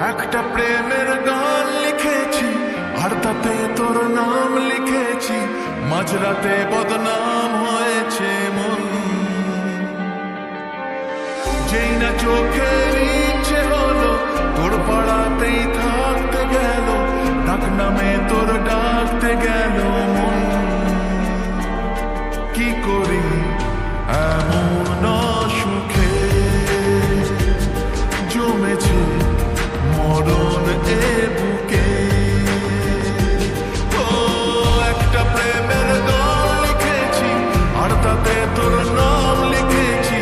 একটা প্রেমের গান লিখেছি আর তাতে তোর নাম লিখেছি, মাঝরাতে বদনাম হয়েছে মন। যেই না চোখের ইচ্ছে হলো তোর পাড়াতেই থাকতে গেল, ডাক নামে তোর ডাকতে গেল মন। কি করি এমন সুখে জমেছে মরণ এ বুকে। ও একটা প্রেমের গান লিখেছি আর তাতে তোর নাম লিখেছি,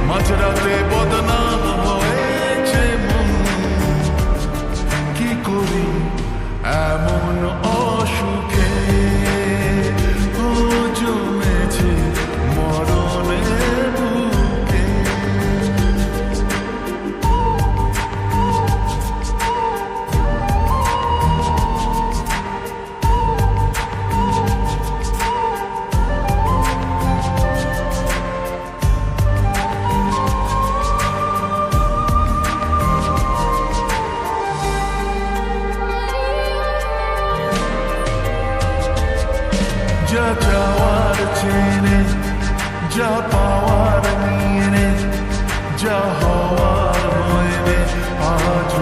মাঝরাতে বদনাম হয়েছে মন। কি করি এমন অসুখে ও জমেছে মরণ এ বুকে। যা যাওয়ার চেনে, যা পাওয়ার নিয়ে নে, যা হওয়ার হয়ে নে আজ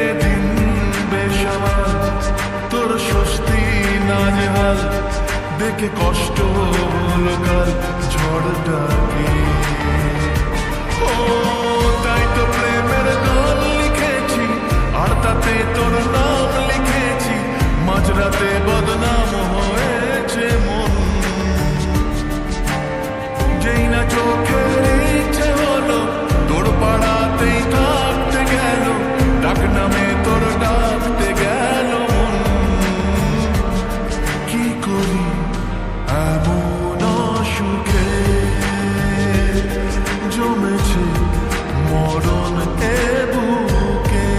এদিন বেসামাল তোর স্বস্তি নাজেহাল, দেখে কষ্ট হলো কাল ঝড়টাকে। ও তাই তো প্রেমের গান লিখেছি আর তাতে তোর নাম লিখেছি, মাঝরাতে বদনাম হয়েছে মন। যেই না চোখের ইচ্ছে হলো তোর পাড়াতেই থাকতে গেল, ডাক নামে তোর ডাকতে গেল মন। কি করি এমন সুখে জমেছে মরণ এ বুকে।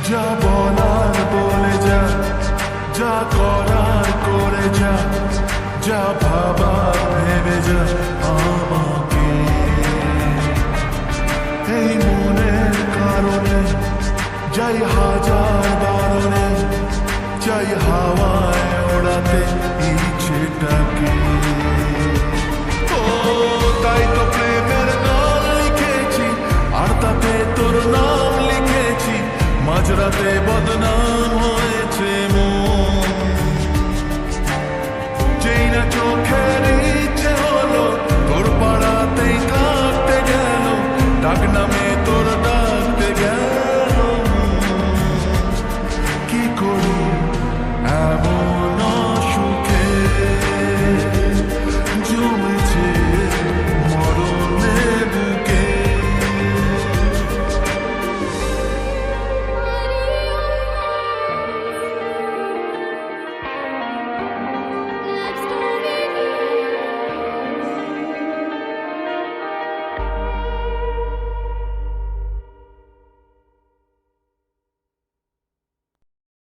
যা বলার বলে যা, যা করার করে যা, যা ভাবার ভেবে যা আমাকে। এই মনের কারণে যাই হাজার বারণে, যাই হাওয়ায় ওড়াতে ইচ্ছেটাকে। ও তাই তো প্রেমের গান লিখেছি আর তাতে তোর নাম লিখেছি, মাঝরাতে বদনাম হয়েছে মন। যেই না চোখের ইচ্ছে হলো তোর পাড়াতেই থাকতে গেল, ডাক নাম